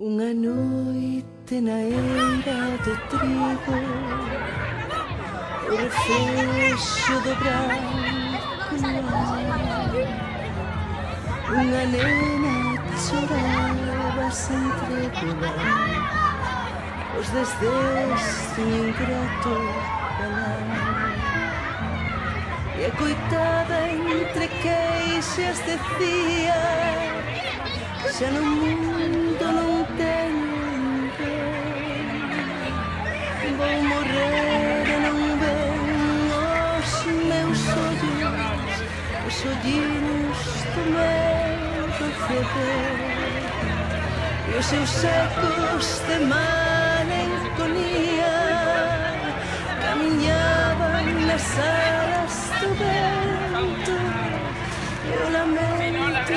Unha noite na eira do trigo, o reflexo do branco luar, unha nena choraba sen tregua, os desdés dun ingrato galar. E a coitada entre queixas decía: xa no mundo non teño ninguén, vou morrer e non ven os meus ollos, os ollinos do meu proceder, e os seus ecos de malenconía camiñaban nas alas do vento, e o lamento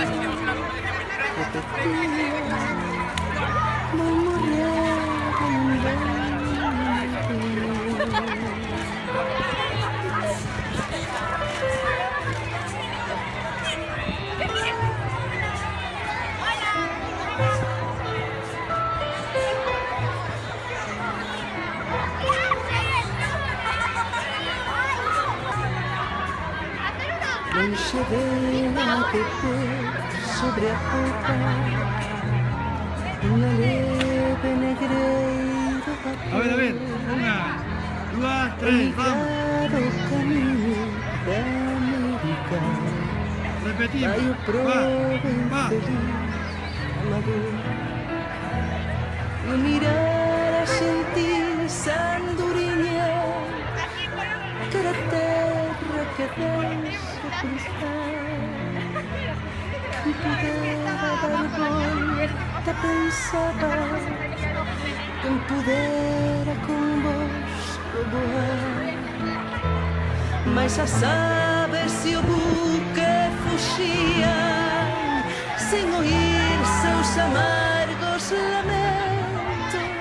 repetía: vou morrer e non ven. Lonxe dela de pôr sobre a popa unha leve negreiro papel. A ver, unha, dúas, tres, vamos. O camiño da América Repetimos, vai o proben va. feliz amador, e o mirar a sentirse anduriña cara terra que deixa cruzar. Quen pudera dar volta pensaba, quen pudera convosco voar, mas as aves e o buque fuxían sen oír seus amargos lamentos,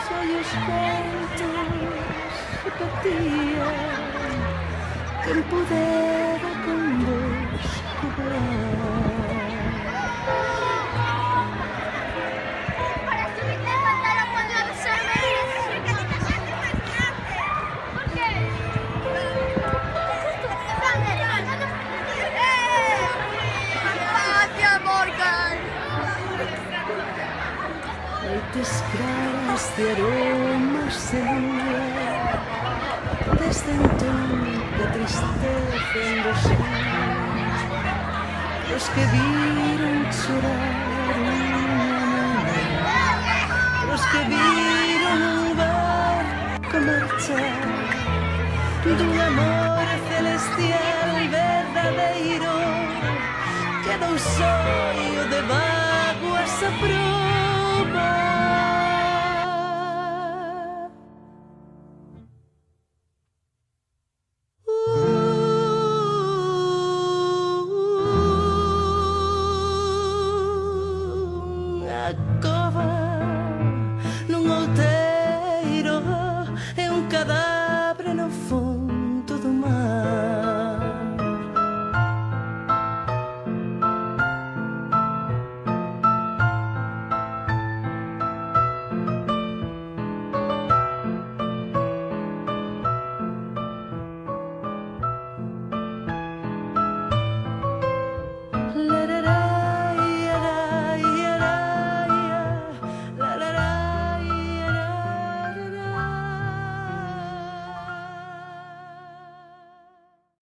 só os ventos repetían: quen pudera convosco voar. Noites claras de aromas de lúa, desde entón da tristeza en dos ollos, os que viron chorar unha nena, os que viron un barco marchar dun amor